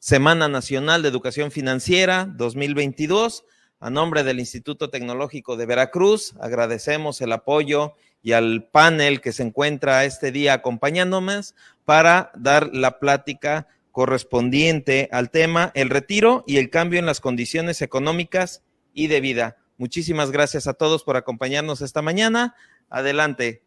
Semana Nacional de Educación Financiera 2022. A nombre del Instituto Tecnológico de Veracruz, agradecemos el apoyo y al panel que se encuentra este día acompañándonos para dar la plática correspondiente al tema el retiro y el cambio en las condiciones económicas y de vida. Muchísimas gracias a todos por acompañarnos esta mañana. Adelante.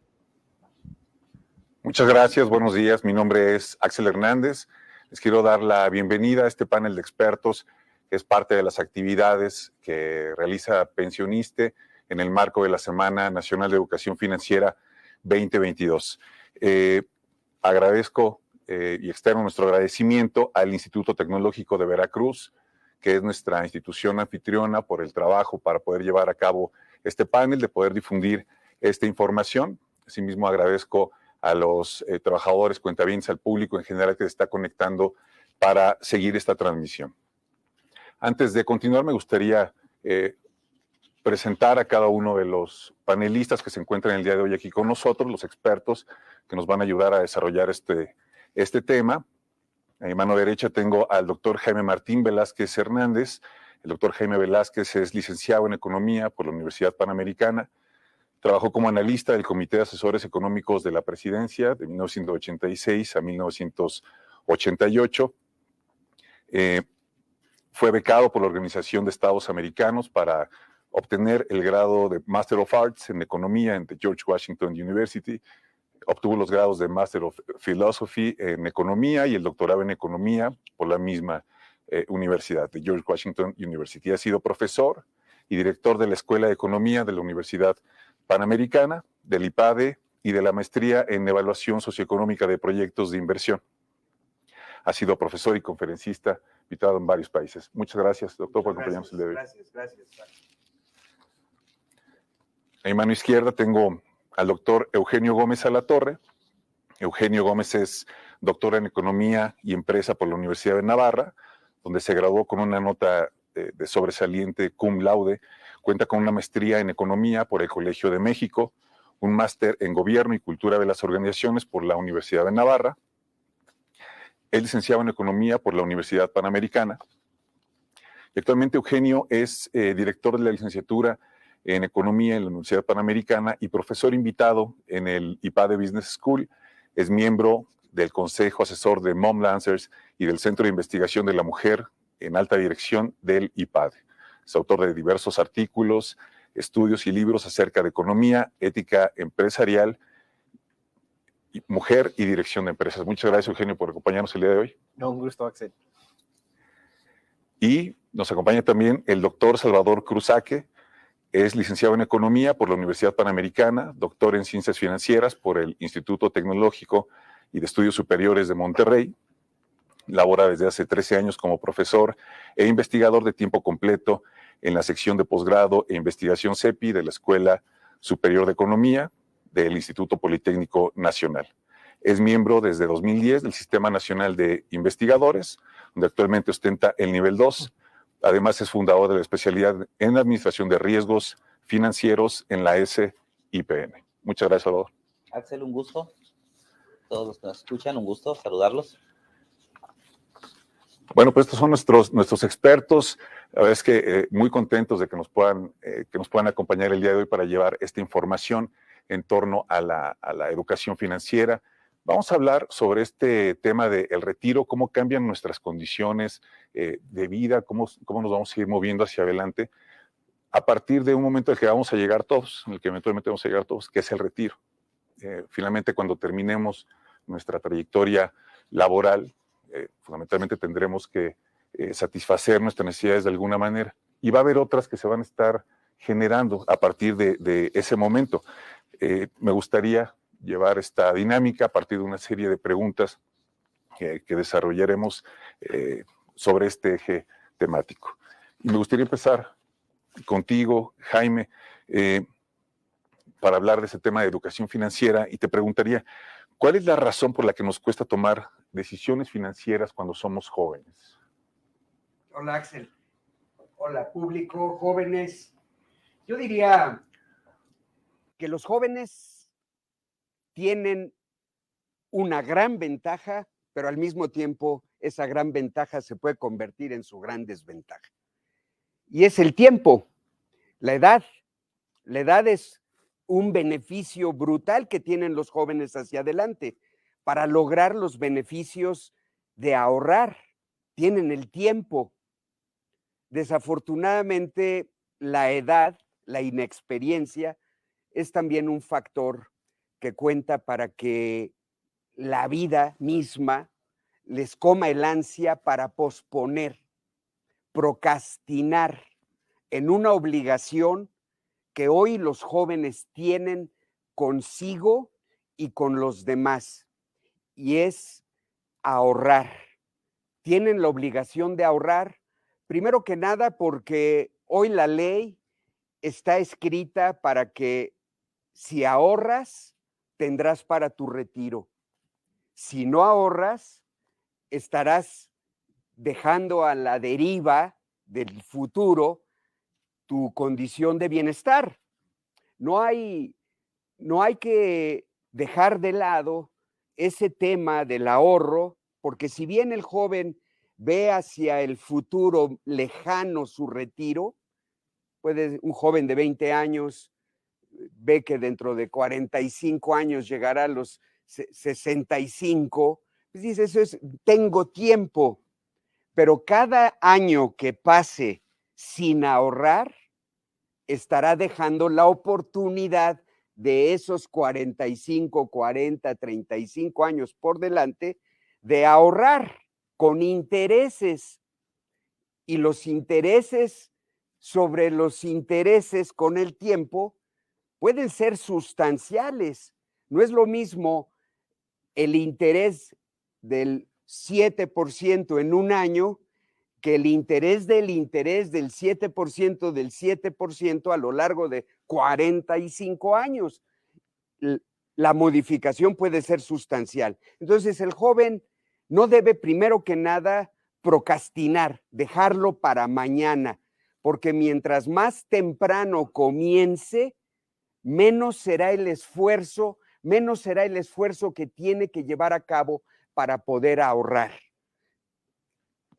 Muchas gracias, buenos días. Mi nombre es Axel Hernández. Les quiero dar la bienvenida a este panel de expertos que es parte de las actividades que realiza Pensioniste en el marco de la Semana Nacional de Educación Financiera 2022. Agradezco y externo nuestro agradecimiento al Instituto Tecnológico de Veracruz, que es nuestra institución anfitriona, por el trabajo para poder llevar a cabo este panel, de poder difundir esta información. Asimismo, agradezco a los trabajadores, cuentavientes, al público en general que se está conectando para seguir esta transmisión. Antes de continuar, me gustaría presentar a cada uno de los panelistas que se encuentran el día de hoy aquí con nosotros, los expertos que nos van a ayudar a desarrollar este tema. A mi mano derecha tengo al doctor Jaime Martín Velázquez Hernández. El doctor Jaime Velázquez es licenciado en Economía por la Universidad Panamericana. Trabajó como analista del Comité de Asesores Económicos de la Presidencia de 1986 a 1988. Fue becado por la Organización de Estados Americanos para obtener el grado de Master of Arts en Economía en the George Washington University. Obtuvo los grados de Master of Philosophy en Economía y el doctorado en Economía por la misma universidad, de George Washington University. Ha sido profesor y director de la Escuela de Economía de la Universidad Panamericana, del IPADE y de la Maestría en Evaluación Socioeconómica de Proyectos de Inversión. Ha sido profesor y conferencista invitado en varios países. Muchas gracias, doctor, por acompañarnos el día de hoy. Gracias. A mi mano izquierda tengo al doctor Eugenio Gómez Alatorre. Eugenio Gómez es doctor en Economía y Empresa por la Universidad de Navarra, donde se graduó con una nota de sobresaliente cum laude. Cuenta con una maestría en Economía por el Colegio de México, un máster en Gobierno y Cultura de las Organizaciones por la Universidad de Navarra. Es licenciado en Economía por la Universidad Panamericana. Y actualmente Eugenio es director de la licenciatura en Economía en la Universidad Panamericana y profesor invitado en el IPADE Business School. Es miembro del Consejo Asesor de Mom Lancers y del Centro de Investigación de la Mujer en Alta Dirección del IPADE. Es autor de diversos artículos, estudios y libros acerca de economía, ética empresarial, mujer y dirección de empresas. Muchas gracias, Eugenio, por acompañarnos el día de hoy. No, un gusto, Axel. Y nos acompaña también el doctor Salvador Cruzaque. Es licenciado en Economía por la Universidad Panamericana, doctor en Ciencias Financieras por el Instituto Tecnológico y de Estudios Superiores de Monterrey. Labora desde hace 13 años como profesor e investigador de tiempo completo en la sección de posgrado e investigación CEPI de la Escuela Superior de Economía del Instituto Politécnico Nacional. Es miembro desde 2010 del Sistema Nacional de Investigadores, donde actualmente ostenta el nivel 2. Además, es fundador de la especialidad en Administración de Riesgos Financieros en la SIPM. Muchas gracias, Salvador. Axel, un gusto. Todos los que nos escuchan, un gusto saludarlos. Bueno, pues estos son nuestros expertos. La verdad es que muy contentos de que nos puedan acompañar el día de hoy para llevar esta información en torno a la educación financiera. Vamos a hablar sobre este tema del retiro, cómo cambian nuestras condiciones de vida, cómo nos vamos a ir moviendo hacia adelante a partir de un momento en el que vamos a llegar todos, en el que eventualmente vamos a llegar todos, que es el retiro. Finalmente, cuando terminemos nuestra trayectoria laboral, fundamentalmente tendremos que satisfacer nuestras necesidades de alguna manera. Y va a haber otras que se van a estar generando a partir de ese momento. Me gustaría llevar esta dinámica a partir de una serie de preguntas que desarrollaremos sobre este eje temático. Y me gustaría empezar contigo, Jaime, para hablar de ese tema de educación financiera, y te preguntaría, ¿cuál es la razón por la que nos cuesta tomar decisiones financieras cuando somos jóvenes? Hola, Axel. Hola, público, jóvenes. Yo diría que los jóvenes tienen una gran ventaja, pero al mismo tiempo esa gran ventaja se puede convertir en su gran desventaja. Y es el tiempo, la edad. La edad es un beneficio brutal que tienen los jóvenes hacia adelante para lograr los beneficios de ahorrar. Tienen el tiempo. Desafortunadamente, la edad, la inexperiencia, es también un factor que cuenta para que la vida misma les coma el ansia para posponer, procrastinar en una obligación que hoy los jóvenes tienen consigo y con los demás, y es ahorrar. Tienen la obligación de ahorrar, primero que nada porque hoy la ley está escrita para que si ahorras, tendrás para tu retiro. Si no ahorras, estarás dejando a la deriva del futuro tu condición de bienestar. No hay que dejar de lado ese tema del ahorro, porque si bien el joven ve hacia el futuro lejano su retiro, un joven de 20 años ve que dentro de 45 años llegará a los 65, pues dice, tengo tiempo, pero cada año que pase sin ahorrar, estará dejando la oportunidad de esos 45, 40, 35 años por delante de ahorrar con intereses. Y los intereses sobre los intereses con el tiempo pueden ser sustanciales. No es lo mismo el interés del 7% en un año que el interés del 7% a lo largo de 45 años. La modificación puede ser sustancial. Entonces, el joven no debe, primero que nada, procrastinar, dejarlo para mañana, porque mientras más temprano comience, menos será el esfuerzo que tiene que llevar a cabo para poder ahorrar.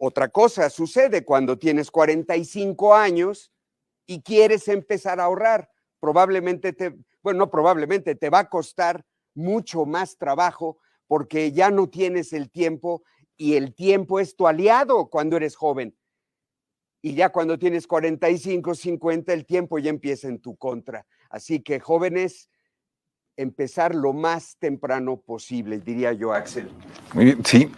Otra cosa sucede cuando tienes 45 años y quieres empezar a ahorrar. Probablemente te va a costar mucho más trabajo porque ya no tienes el tiempo y el tiempo es tu aliado cuando eres joven. Y ya cuando tienes 45, 50, el tiempo ya empieza en tu contra. Así que jóvenes, empezar lo más temprano posible, diría yo, Axel. Muy bien, sí,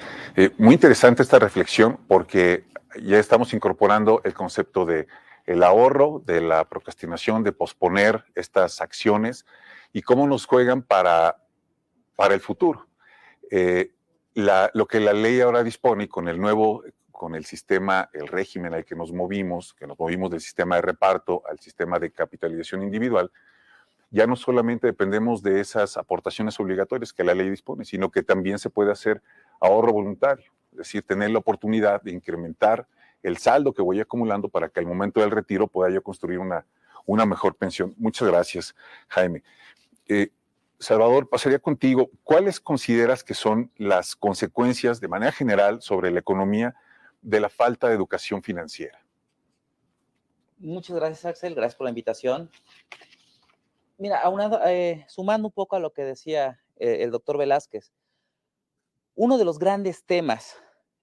muy interesante esta reflexión porque ya estamos incorporando el concepto de el ahorro, de la procrastinación, de posponer estas acciones y cómo nos juegan para el futuro. Lo que la ley ahora dispone con el sistema, el régimen al que nos movimos del sistema de reparto al sistema de capitalización individual, ya no solamente dependemos de esas aportaciones obligatorias que la ley dispone, sino que también se puede hacer ahorro voluntario, es decir, tener la oportunidad de incrementar el saldo que voy acumulando para que al momento del retiro pueda yo construir una mejor pensión. Muchas gracias, Jaime. Salvador, pasaría contigo. ¿Cuáles consideras que son las consecuencias de manera general sobre la economía de la falta de educación financiera? Muchas gracias, Axel. Gracias por la invitación. Mira, sumando un poco a lo que decía el doctor Velázquez, uno de los grandes temas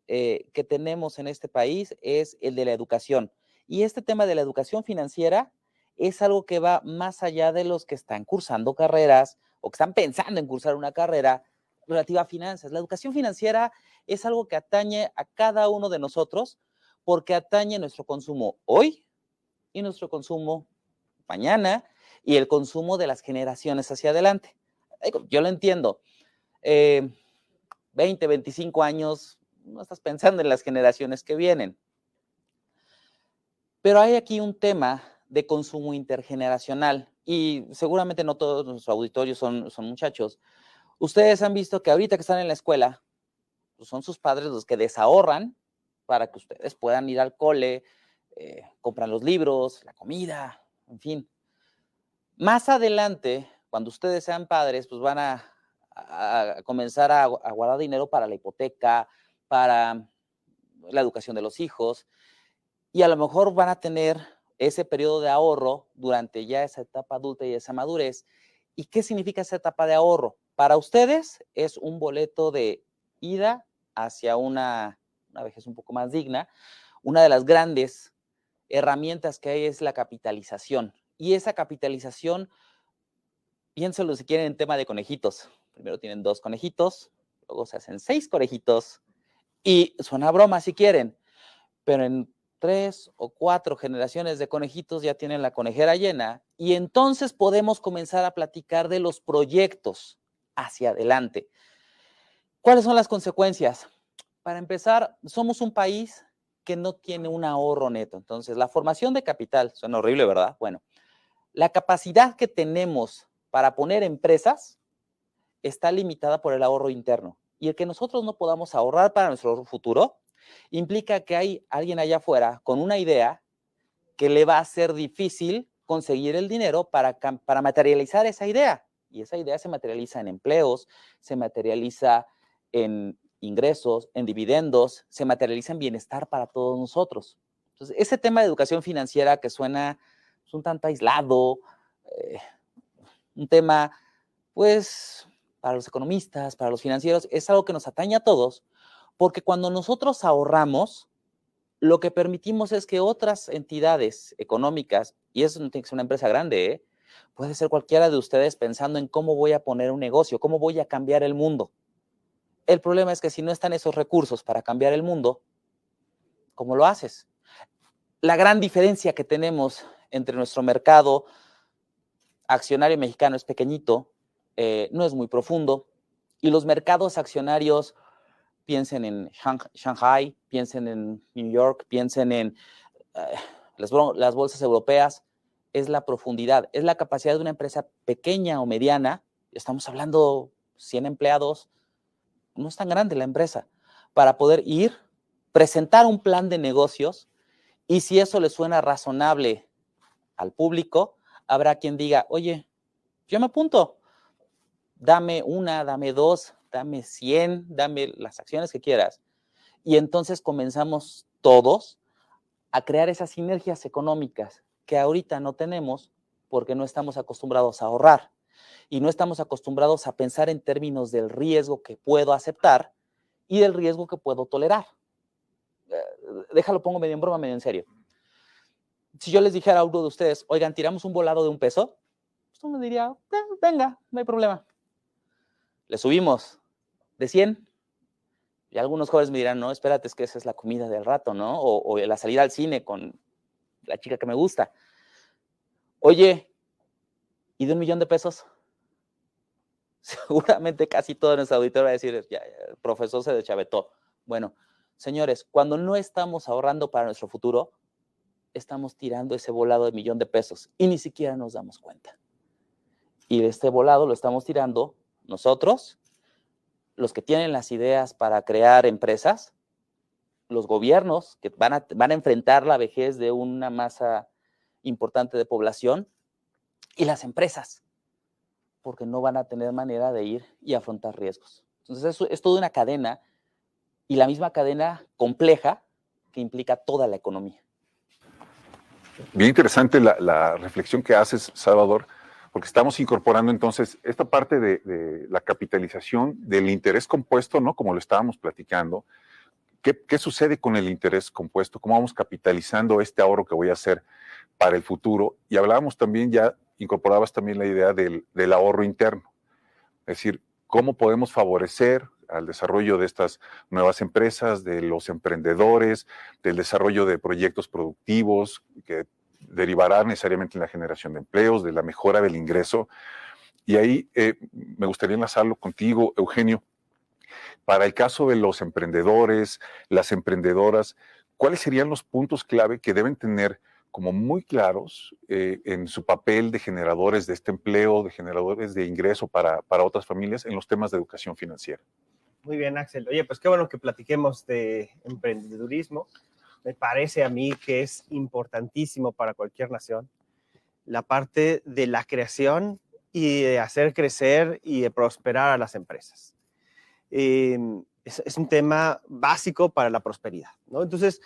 que tenemos en este país es el de la educación. Y este tema de la educación financiera es algo que va más allá de los que están cursando carreras o que están pensando en cursar una carrera relativa a finanzas. La educación financiera es algo que atañe a cada uno de nosotros porque atañe nuestro consumo hoy y nuestro consumo mañana y el consumo de las generaciones hacia adelante. Yo lo entiendo. 20, 25 años, no estás pensando en las generaciones que vienen. Pero hay aquí un tema de consumo intergeneracional y seguramente no todos nuestros auditorios son muchachos. Ustedes han visto que ahorita que están en la escuela, pues son sus padres los que desahorran para que ustedes puedan ir al cole, compran los libros, la comida, en fin. Más adelante, cuando ustedes sean padres, pues van a comenzar a guardar dinero para la hipoteca, para la educación de los hijos, y a lo mejor van a tener ese periodo de ahorro durante ya esa etapa adulta y esa madurez. ¿Y qué significa esa etapa de ahorro? Para ustedes es un boleto de ida hacia una vejez un poco más digna. Una de las grandes herramientas que hay es la capitalización. Y esa capitalización, piénselo si quieren en tema de conejitos. Primero tienen 2 conejitos, luego se hacen 6 conejitos, y suena broma si quieren, pero en 3 o 4 generaciones de conejitos ya tienen la conejera llena, y entonces podemos comenzar a platicar de los proyectos hacia adelante. ¿Cuáles son las consecuencias? Para empezar, somos un país que no tiene un ahorro neto. Entonces, la formación de capital, suena horrible, ¿verdad? Bueno, la capacidad que tenemos para poner empresas está limitada por el ahorro interno. Y el que nosotros no podamos ahorrar para nuestro futuro implica que hay alguien allá afuera con una idea que le va a ser difícil conseguir el dinero para materializar esa idea. Y esa idea se materializa en empleos, se materializa en ingresos, en dividendos, se materializa en bienestar para todos nosotros. Entonces, ese tema de educación financiera que suena un tanto aislado, un tema, pues, para los economistas, para los financieros, es algo que nos atañe a todos, porque cuando nosotros ahorramos, lo que permitimos es que otras entidades económicas, y eso no tiene que ser una empresa grande, puede ser cualquiera de ustedes pensando en cómo voy a poner un negocio, cómo voy a cambiar el mundo. El problema es que si no están esos recursos para cambiar el mundo, ¿cómo lo haces? La gran diferencia que tenemos entre nuestro mercado accionario mexicano es pequeñito, no es muy profundo, y los mercados accionarios, piensen en Shanghai, piensen en New York, piensen en las bolsas europeas, es la profundidad, es la capacidad de una empresa pequeña o mediana, estamos hablando 100 empleados, no es tan grande la empresa, para poder ir, presentar un plan de negocios, y si eso le suena razonable al público, habrá quien diga, oye, yo me apunto, dame 1, dame 2, dame 100, dame las acciones que quieras. Y entonces comenzamos todos a crear esas sinergias económicas que ahorita no tenemos porque no estamos acostumbrados a ahorrar y no estamos acostumbrados a pensar en términos del riesgo que puedo aceptar y del riesgo que puedo tolerar. Déjalo, pongo medio en broma, medio en serio. Si yo les dijera a uno de ustedes, oigan, tiramos un volado de $1, pues uno diría, venga, no hay problema. Le subimos de 100. Y algunos jóvenes me dirán, no, espérate, es que esa es la comida del rato, ¿no? O la salida al cine con la chica que me gusta. Oye, ¿y de $1,000,000? Seguramente casi todo nuestro auditorio va a decir, ya, el profesor se deschavetó. Bueno, señores, cuando no estamos ahorrando para nuestro futuro, estamos tirando ese volado de $1,000,000 y ni siquiera nos damos cuenta. Y este volado lo estamos tirando nosotros, los que tienen las ideas para crear empresas, los gobiernos que van a enfrentar la vejez de una masa importante de población, y las empresas, porque no van a tener manera de ir y afrontar riesgos. Entonces, eso es toda una cadena, y la misma cadena compleja que implica toda la economía. Bien interesante la reflexión que haces, Salvador, porque estamos incorporando entonces esta parte de la capitalización del interés compuesto, ¿no? Como lo estábamos platicando. ¿Qué sucede con el interés compuesto? ¿Cómo vamos capitalizando este ahorro que voy a hacer para el futuro? Y hablábamos también, ya incorporabas también la idea del ahorro interno. Es decir, ¿cómo podemos favorecer al desarrollo de estas nuevas empresas, de los emprendedores, del desarrollo de proyectos productivos que derivarán necesariamente en la generación de empleos, de la mejora del ingreso? Y ahí me gustaría enlazarlo contigo, Eugenio. Para el caso de los emprendedores, las emprendedoras, ¿cuáles serían los puntos clave que deben tener como muy claros en su papel de generadores de este empleo, de generadores de ingreso para otras familias en los temas de educación financiera? Muy bien, Axel. Oye, pues qué bueno que platiquemos de emprendedurismo. Me parece a mí que es importantísimo para cualquier nación la parte de la creación y de hacer crecer y de prosperar a las empresas. es un tema básico para la prosperidad, ¿no? Entonces,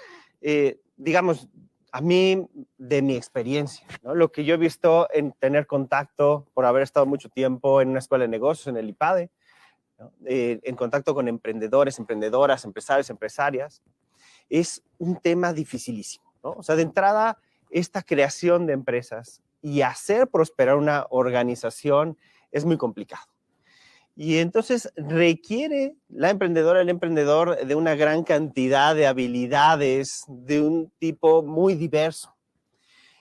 digamos, a mí, de mi experiencia, ¿no? Lo que yo he visto en tener contacto, por haber estado mucho tiempo en una escuela de negocios, en el IPADE, ¿no? En contacto con emprendedores, emprendedoras, empresarios, empresarias, es un tema dificilísimo, ¿no? O sea, de entrada, esta creación de empresas y hacer prosperar una organización es muy complicado. Y entonces requiere la emprendedora, el emprendedor, de una gran cantidad de habilidades de un tipo muy diverso.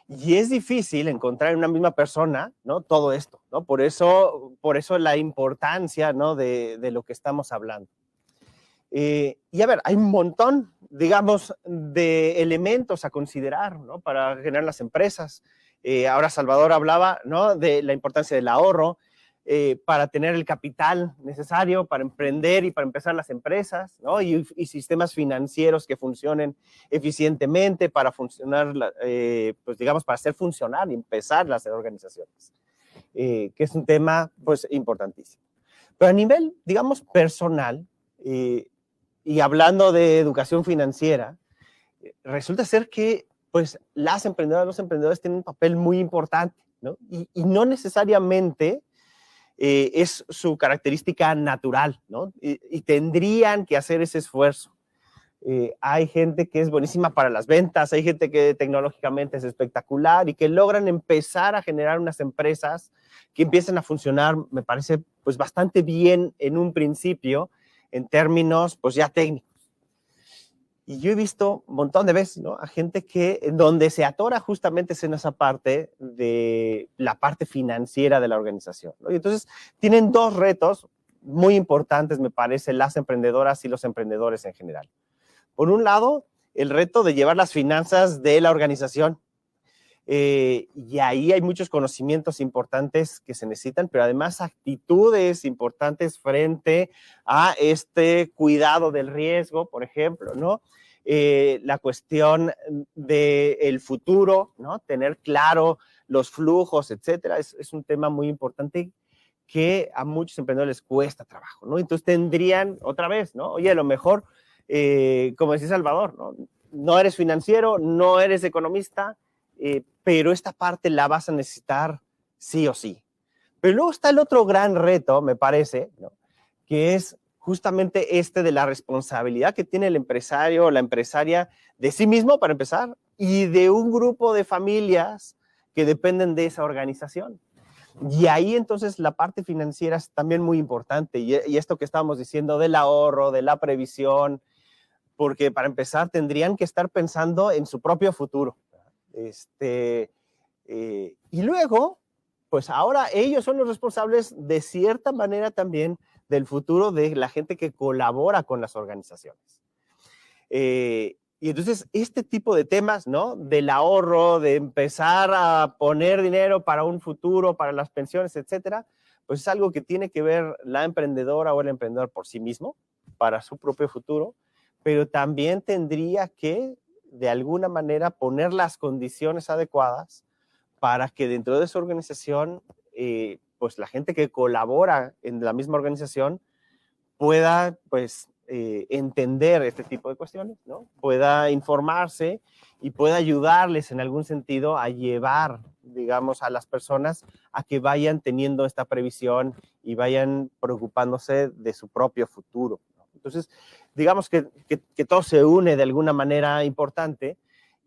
Y es difícil encontrar en una misma persona, ¿no? Todo esto, ¿no? Por eso la importancia, ¿no? de lo que estamos hablando. Y a ver, hay un montón, digamos, de elementos a considerar, ¿no? Para generar las empresas. Ahora Salvador hablaba, ¿no? De la importancia del ahorro, para tener el capital necesario para emprender y para empezar las empresas, ¿no? Y sistemas financieros que funcionen eficientemente para funcionar, pues digamos, para hacer funcionar y empezar las organizaciones, que es un tema, pues, importantísimo. Pero a nivel, digamos, personal, y hablando de educación financiera, resulta ser que, pues, las emprendedoras, los emprendedores tienen un papel muy importante, ¿no? Y no necesariamente es su característica natural, ¿no? Y tendrían que hacer ese esfuerzo. Hay gente que es buenísima para las ventas, hay gente que tecnológicamente es espectacular y que logran empezar a generar unas empresas que empiecen a funcionar, me parece, pues bastante bien en un principio, en términos, pues ya técnicos. Y yo he visto un montón de veces, ¿no? A gente que, donde se atora justamente es en esa parte de la parte financiera de la organización, ¿no? Y entonces tienen dos retos muy importantes, me parece, las emprendedoras y los emprendedores en general. Por un lado, el reto de llevar las finanzas de la organización. Y ahí hay muchos conocimientos importantes que se necesitan, pero además actitudes importantes frente a este cuidado del riesgo, por ejemplo, ¿no? La cuestión del futuro, ¿no? Tener claro los flujos, etcétera, es un tema muy importante que a muchos emprendedores les cuesta trabajo, ¿no? Entonces tendrían, otra vez, ¿no? Oye, a lo mejor, como decía Salvador, ¿no? No eres financiero, no eres economista, pero esta parte la vas a necesitar sí o sí. Pero luego está el otro gran reto, me parece, ¿no? Que es justamente este de la responsabilidad que tiene el empresario o la empresaria de sí mismo, para empezar, y de un grupo de familias que dependen de esa organización. Y ahí entonces la parte financiera es también muy importante, y esto que estábamos diciendo del ahorro, de la previsión, porque para empezar tendrían que estar pensando en su propio futuro. Y luego, pues ahora ellos son los responsables de cierta manera también del futuro de la gente que colabora con las organizaciones. Y entonces este tipo de temas, ¿no? Del ahorro, de empezar a poner dinero para un futuro, para las pensiones, etcétera, pues es algo que tiene que ver la emprendedora o el emprendedor por sí mismo, para su propio futuro, pero también tendría que, de alguna manera, poner las condiciones adecuadas para que dentro de su organización, pues la gente que colabora en la misma organización pueda, pues, entender este tipo de cuestiones, ¿no? Pueda informarse y pueda ayudarles en algún sentido a llevar, digamos, a las personas a que vayan teniendo esta previsión y vayan preocupándose de su propio futuro, ¿no? Entonces, digamos que todo se une de alguna manera importante,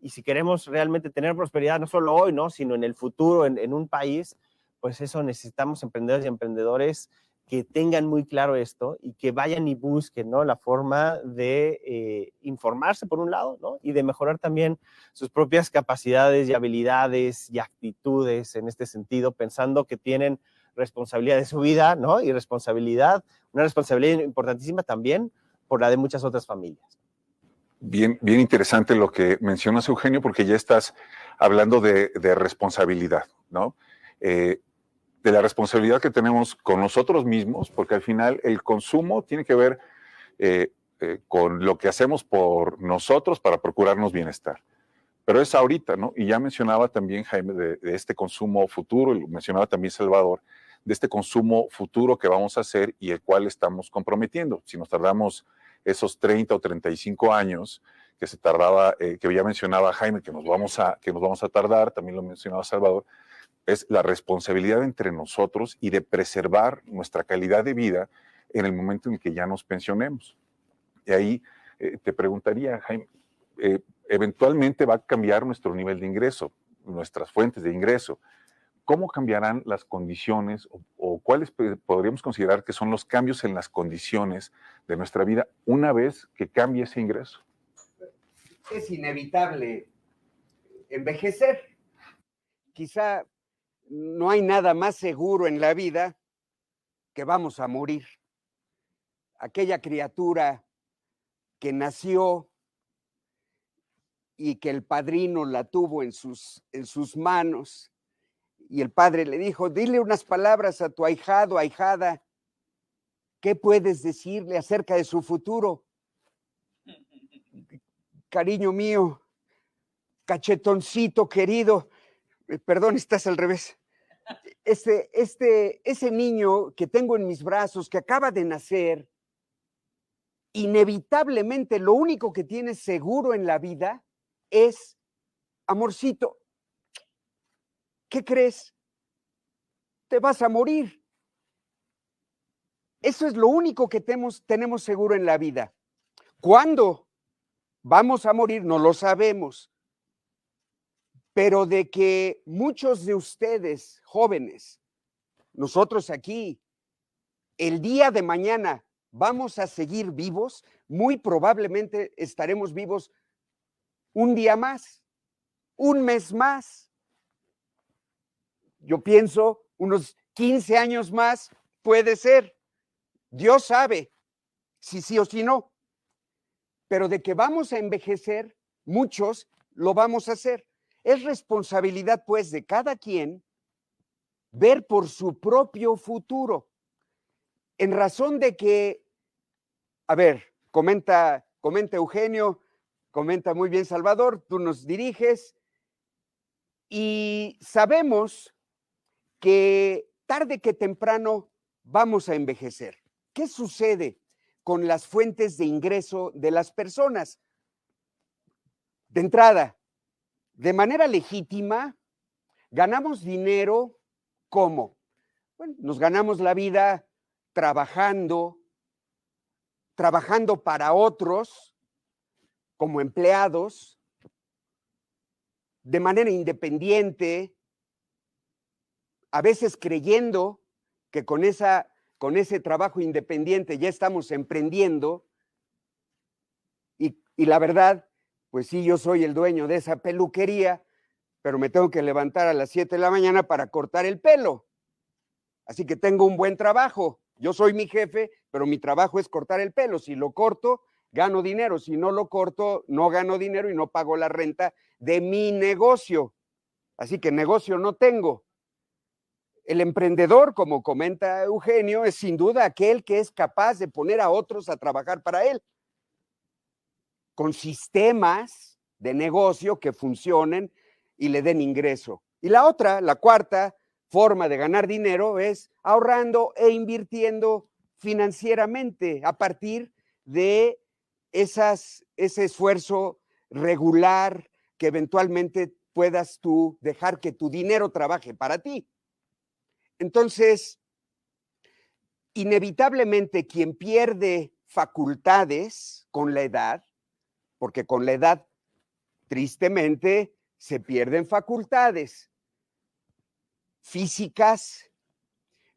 y si queremos realmente tener prosperidad, no solo hoy, ¿no? Sino en el futuro, en un país, pues eso necesitamos emprendedores y emprendedores que tengan muy claro esto y que vayan y busquen, ¿no? La forma de informarse por un lado, ¿no? Y de mejorar también sus propias capacidades y habilidades y actitudes en este sentido, pensando que tienen responsabilidad de su vida, ¿no? Y una responsabilidad importantísima también por la de muchas otras familias. Bien, bien interesante lo que mencionas, Eugenio, porque ya estás hablando de responsabilidad, ¿no? De la responsabilidad que tenemos con nosotros mismos, porque al final el consumo tiene que ver con lo que hacemos por nosotros para procurarnos bienestar. Pero es ahorita, ¿no? Y ya mencionaba también Jaime de este consumo futuro, y lo mencionaba también Salvador, de este consumo futuro que vamos a hacer y el cual estamos comprometiendo. Si nos tardamos esos 30 o 35 años que se tardaba, que ya mencionaba Jaime, que nos vamos a tardar, también lo mencionaba Salvador, es la responsabilidad entre nosotros y de preservar nuestra calidad de vida en el momento en el que ya nos pensionemos. Y ahí te preguntaría, Jaime, eventualmente va a cambiar nuestro nivel de ingreso, nuestras fuentes de ingreso. ¿Cómo cambiarán las condiciones o cuáles podríamos considerar que son los cambios en las condiciones de nuestra vida una vez que cambie ese ingreso? Es inevitable envejecer. Quizá no hay nada más seguro en la vida que vamos a morir. Aquella criatura que nació y que el padrino la tuvo en sus manos, y el padre le dijo, dile unas palabras a tu ahijado, ahijada, ¿qué puedes decirle acerca de su futuro? Cariño mío, cachetoncito querido, perdón, estás al revés. Ese niño que tengo en mis brazos, que acaba de nacer, inevitablemente lo único que tiene seguro en la vida es, amorcito, ¿qué crees? Te vas a morir. Eso es lo único que tenemos seguro en la vida. ¿Cuándo vamos a morir? No lo sabemos. Pero de que muchos de ustedes, jóvenes, nosotros aquí, el día de mañana vamos a seguir vivos, muy probablemente estaremos vivos un día más, un mes más. Yo pienso unos 15 años más, puede ser. Dios sabe si sí o si no. Pero de que vamos a envejecer, muchos lo vamos a hacer. Es responsabilidad, pues, de cada quien ver por su propio futuro. En razón de que, a ver, comenta Eugenio, comenta muy bien Salvador, tú nos diriges, y sabemos que tarde que temprano vamos a envejecer. ¿Qué sucede con las fuentes de ingreso de las personas? De entrada, de manera legítima, ganamos dinero, ¿cómo? Bueno, nos ganamos la vida trabajando para otros, como empleados, de manera independiente, a veces creyendo que con ese trabajo independiente ya estamos emprendiendo, y la verdad, pues sí, yo soy el dueño de esa peluquería, pero me tengo que levantar a las 7 de la mañana para cortar el pelo. Así que tengo un buen trabajo. Yo soy mi jefe, pero mi trabajo es cortar el pelo. Si lo corto, gano dinero. Si no lo corto, no gano dinero y no pago la renta de mi negocio. Así que negocio no tengo. El emprendedor, como comenta Eugenio, es sin duda aquel que es capaz de poner a otros a trabajar para él, con sistemas de negocio que funcionen y le den ingreso. Y la cuarta forma de ganar dinero es ahorrando e invirtiendo financieramente a partir de ese esfuerzo regular que eventualmente puedas tú dejar que tu dinero trabaje para ti. Entonces, inevitablemente quien pierde facultades con la edad, porque con la edad, tristemente, se pierden facultades físicas,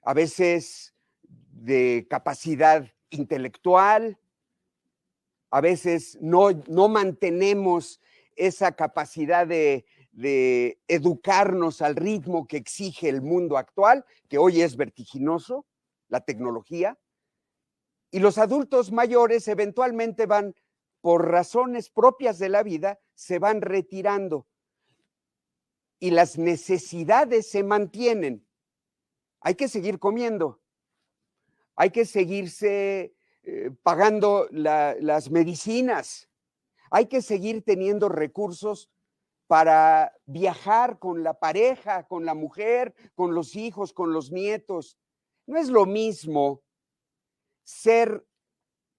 a veces de capacidad intelectual, a veces no mantenemos esa capacidad de educarnos al ritmo que exige el mundo actual, que hoy es vertiginoso, la tecnología, y los adultos mayores eventualmente van, por razones propias de la vida, se van retirando y las necesidades se mantienen. Hay que seguir comiendo, hay que seguirse pagando las medicinas, hay que seguir teniendo recursos para viajar con la pareja, con la mujer, con los hijos, con los nietos. No es lo mismo ser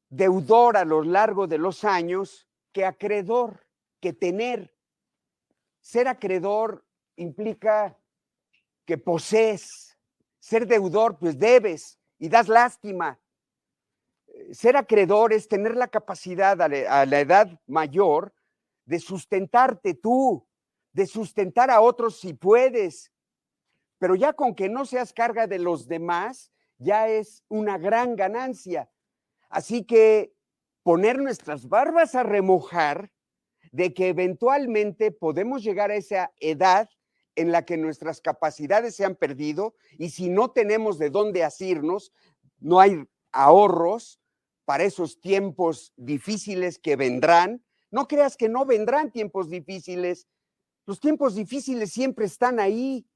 deudor a lo largo de los años que acreedor, que tener. Ser acreedor implica que posees. Ser deudor, pues debes y das lástima. Ser acreedor es tener la capacidad a la edad mayor de sustentarte tú, de sustentar a otros si puedes. Pero ya con que no seas carga de los demás, ya es una gran ganancia. Así que poner nuestras barbas a remojar de que eventualmente podemos llegar a esa edad en la que nuestras capacidades se han perdido y si no tenemos de dónde asirnos, no hay ahorros para esos tiempos difíciles que vendrán. No creas que no vendrán tiempos difíciles. Los tiempos difíciles siempre están ahí.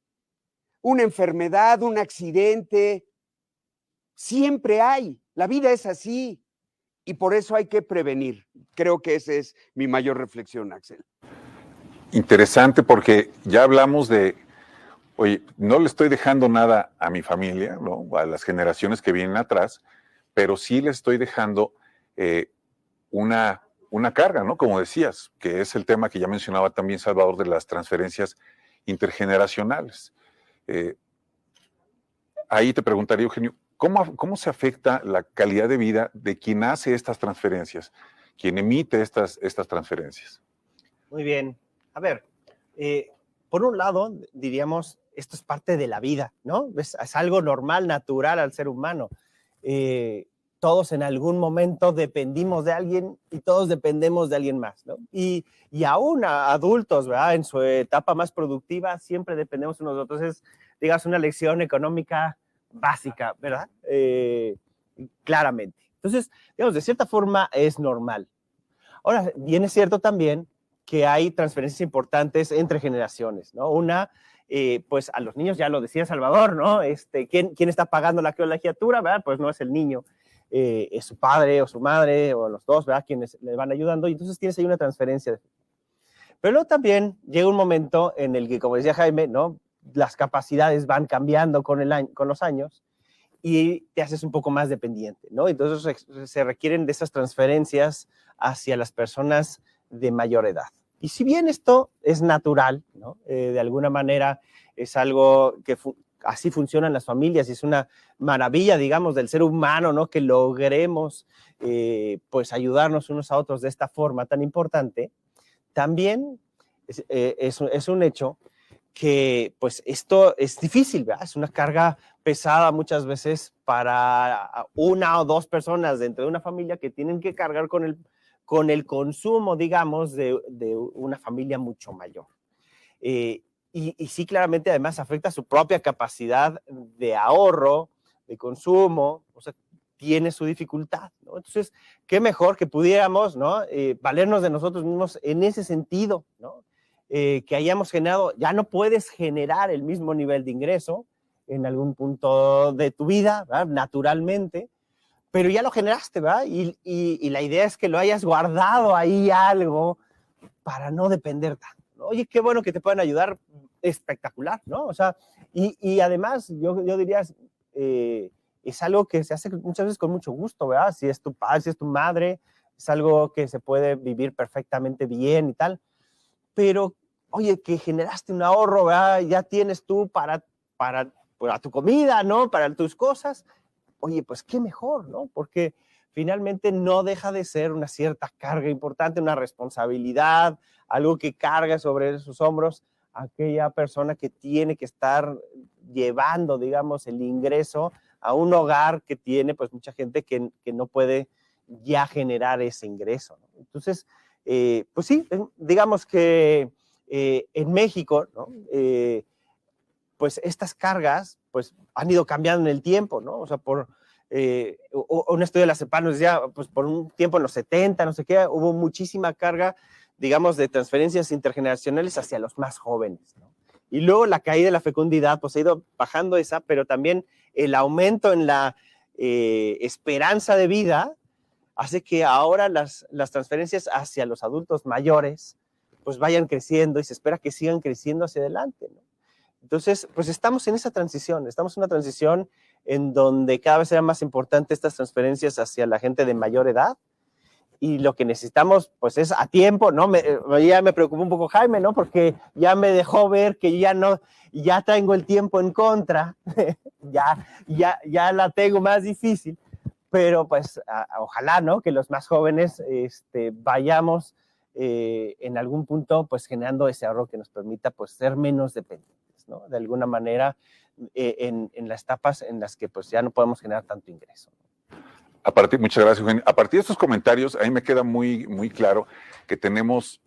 Una enfermedad, un accidente, siempre hay. La vida es así y por eso hay que prevenir. Creo que esa es mi mayor reflexión, Axel. Interesante porque ya hablamos de, oye, no le estoy dejando nada a mi familia, ¿no? A las generaciones que vienen atrás, pero sí le estoy dejando una carga, ¿no? Como decías, que es el tema que ya mencionaba también Salvador de las transferencias intergeneracionales. Ahí te preguntaría, Eugenio, ¿cómo se afecta la calidad de vida de quien hace estas transferencias, quien emite estas transferencias? Muy bien. A ver, por un lado, diríamos, esto es parte de la vida, ¿no? Es algo normal, natural al ser humano. Todos en algún momento dependimos de alguien y todos dependemos de alguien más, ¿no? Y aún adultos, ¿verdad? En su etapa más productiva siempre dependemos unos de otros. Es, digamos, una lección económica básica, ¿verdad? Claramente. Entonces, digamos, de cierta forma es normal. Ahora, bien es cierto también que hay transferencias importantes entre generaciones, ¿no? Una, pues a los niños, ya lo decía Salvador, ¿no? ¿Quién está pagando la colegiatura, ¿verdad? Pues no es el niño, es su padre o su madre o los dos, ¿verdad? Quienes le van ayudando y entonces tienes ahí una transferencia. Pero luego también llega un momento en el que, como decía Jaime, ¿no? Las capacidades van cambiando con los años y te haces un poco más dependiente, ¿no? Entonces se requieren de esas transferencias hacia las personas de mayor edad. Y si bien esto es natural, ¿no? De alguna manera es algo que así funcionan las familias y es una maravilla, digamos, del ser humano, ¿no? Que logremos, pues, ayudarnos unos a otros de esta forma tan importante. También es un hecho que, pues, esto es difícil, ¿verdad? Es una carga pesada muchas veces para una o dos personas dentro de una familia que tienen que cargar con el consumo, digamos, de una familia mucho mayor. Y sí, claramente, además, afecta su propia capacidad de ahorro, de consumo, o sea, tiene su dificultad, ¿no? Entonces, qué mejor que pudiéramos, ¿no? Valernos de nosotros mismos en ese sentido, ¿no? Que hayamos generado, ya no puedes generar el mismo nivel de ingreso en algún punto de tu vida, ¿verdad? Naturalmente, pero ya lo generaste, ¿verdad? Y la idea es que lo hayas guardado ahí algo para no depender tanto, ¿no? Oye, qué bueno que te puedan ayudar, espectacular, ¿no? O sea, y además, yo diría, es algo que se hace muchas veces con mucho gusto, ¿verdad? Si es tu padre, si es tu madre, es algo que se puede vivir perfectamente bien y tal, pero, oye, que generaste un ahorro, ¿verdad? Ya tienes tú para tu comida, ¿no? Para tus cosas. Oye, pues qué mejor, ¿no? Porque finalmente no deja de ser una cierta carga importante, una responsabilidad, algo que carga sobre sus hombros aquella persona que tiene que estar llevando, digamos, el ingreso a un hogar que tiene, pues, mucha gente que no puede ya generar ese ingreso, ¿no? Entonces, pues sí, digamos que en México, ¿no? Pues estas cargas, pues, han ido cambiando en el tiempo, ¿no? O sea, un estudio de la CEPAL nos decía, pues, por un tiempo en los 70, no sé qué, hubo muchísima carga, digamos, de transferencias intergeneracionales hacia los más jóvenes, ¿no? Y luego la caída de la fecundidad, pues, ha ido bajando esa, pero también el aumento en la esperanza de vida hace que ahora las transferencias hacia los adultos mayores, pues, vayan creciendo y se espera que sigan creciendo hacia adelante, ¿no? Entonces, pues estamos en una transición en donde cada vez será más importante estas transferencias hacia la gente de mayor edad, y lo que necesitamos pues es a tiempo, ¿no? Ya me preocupó un poco Jaime, ¿no? Porque ya me dejó ver que ya tengo el tiempo en contra, ya la tengo más difícil, pero pues ojalá, ¿no? Que los más jóvenes vayamos en algún punto pues generando ese ahorro que nos permita pues ser menos dependientes, ¿no? De alguna manera en las etapas en las que pues ya no podemos generar tanto ingreso. Muchas gracias, Eugenio. A partir de estos comentarios, a mí me queda muy, muy claro que tenemos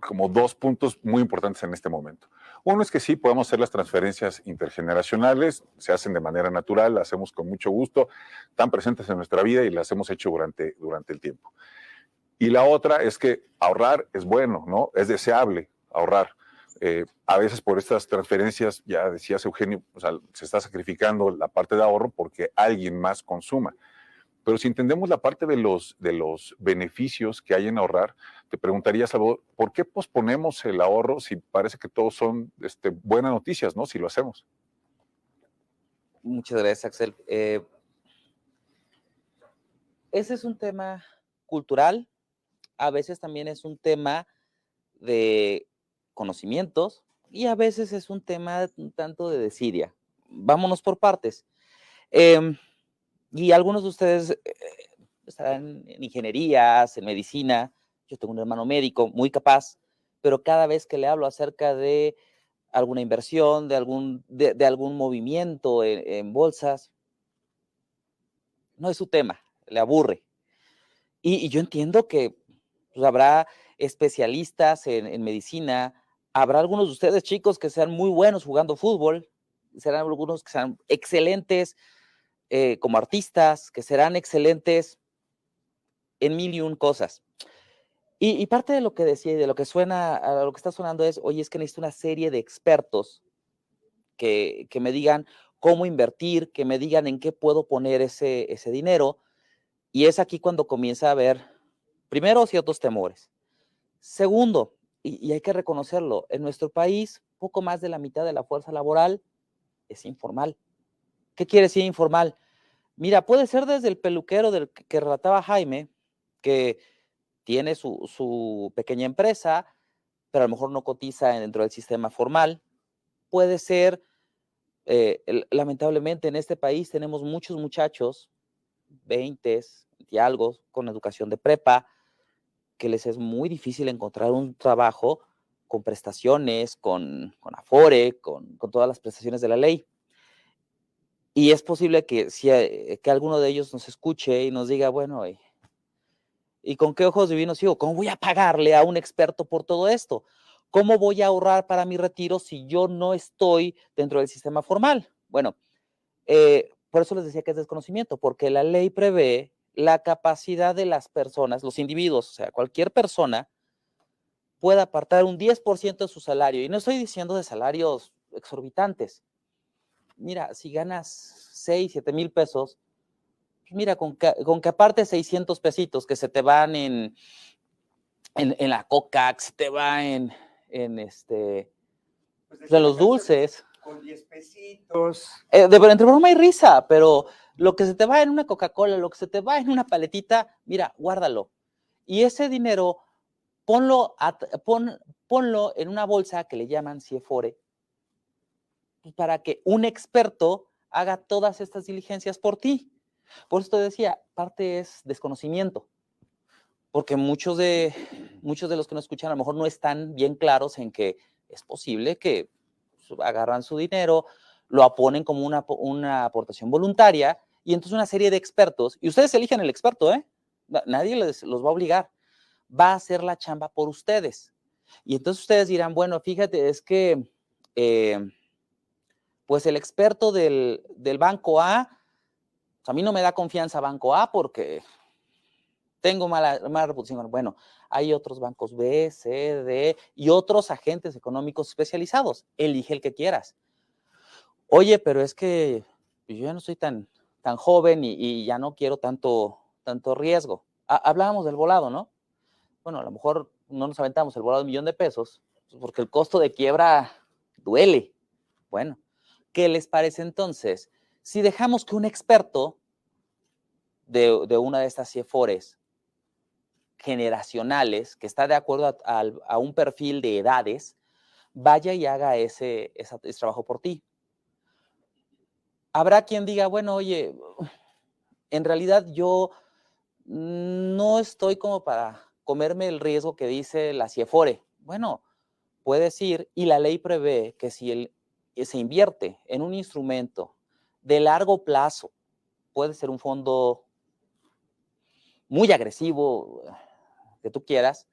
como dos puntos muy importantes en este momento. Uno es que sí, podemos hacer las transferencias intergeneracionales, se hacen de manera natural, las hacemos con mucho gusto, están presentes en nuestra vida y las hemos hecho durante el tiempo. Y la otra es que ahorrar es bueno, ¿no? Es deseable ahorrar. A veces por estas transferencias, ya decías Eugenio, o sea, se está sacrificando la parte de ahorro porque alguien más consuma. Pero si entendemos la parte de los beneficios que hay en ahorrar, te preguntaría, Salvador, ¿por qué posponemos el ahorro si parece que todos son buenas noticias, ¿no? Si lo hacemos. Muchas gracias, Axel. Ese es un tema cultural, a veces también es un tema de conocimientos y a veces es un tema un tanto de desidia. Vámonos por partes. Y algunos de ustedes estarán en ingenierías, en medicina. Yo tengo un hermano médico muy capaz, pero cada vez que le hablo acerca de alguna inversión, de algún movimiento en bolsas, no es su tema, le aburre. Y yo entiendo que pues, habrá especialistas en medicina, habrá algunos de ustedes, chicos, que sean muy buenos jugando fútbol, serán algunos que sean excelentes como artistas, que serán excelentes en mil y un cosas. Y parte de lo que decía y de lo que suena, a lo que está sonando es, oye, es que necesito una serie de expertos que me digan cómo invertir, que me digan en qué puedo poner ese dinero. Y es aquí cuando comienza a haber, primero, ciertos temores. Segundo, y hay que reconocerlo, en nuestro país, poco más de la mitad de la fuerza laboral es informal. ¿Qué quiere decir informal? Mira, puede ser desde el peluquero del que relataba Jaime, que tiene su pequeña empresa, pero a lo mejor no cotiza dentro del sistema formal. Puede ser, lamentablemente en este país tenemos muchos muchachos, 20 y algo, con educación de prepa, que les es muy difícil encontrar un trabajo con prestaciones, con Afore, con todas las prestaciones de la ley. Y es posible que, que alguno de ellos nos escuche y nos diga, bueno, ¿y con qué ojos divinos sigo? ¿Cómo voy a pagarle a un experto por todo esto? ¿Cómo voy a ahorrar para mi retiro si yo no estoy dentro del sistema formal? Bueno, por eso les decía que es desconocimiento, porque la ley prevé la capacidad de las personas, los individuos, o sea, cualquier persona pueda apartar un 10% de su salario. Y no estoy diciendo de salarios exorbitantes. Mira, si ganas 6, 7 mil pesos, mira, con que aparte 600 pesitos que se te van en la coca, que se te va en los dulces. Con 10 pesitos. Entre broma y risa, pero lo que se te va en una Coca-Cola, lo que se te va en una paletita, mira, guárdalo. Y ese dinero, ponlo en una bolsa que le llaman CIEFORE, para que un experto haga todas estas diligencias por ti. Por eso te decía, parte es desconocimiento, porque muchos de los que nos escuchan a lo mejor no están bien claros en que es posible que agarran su dinero, lo ponen como una aportación voluntaria, y entonces una serie de expertos, y ustedes eligen el experto, nadie los va a obligar, va a hacer la chamba por ustedes. Y entonces ustedes dirán, bueno, fíjate, es que pues el experto del Banco A, pues a mí no me da confianza Banco A porque tengo mala reputación. Bueno, hay otros bancos B, C, D y otros agentes económicos especializados. Elige el que quieras. Oye, pero es que yo ya no soy tan joven y ya no quiero tanto riesgo. Hablábamos del volado, ¿no? Bueno, a lo mejor no nos aventamos el volado de $1,000,000 porque el costo de quiebra duele. Bueno, ¿qué les parece entonces? Si dejamos que un experto de una de estas CIEFORES generacionales, que está de acuerdo a un perfil de edades, vaya y haga ese trabajo por ti. Habrá quien diga, bueno, oye, en realidad yo no estoy como para comerme el riesgo que dice la CIEFORE. Bueno, puedes ir y la ley prevé que si se invierte en un instrumento de largo plazo, puede ser un fondo muy agresivo, que tú quieras,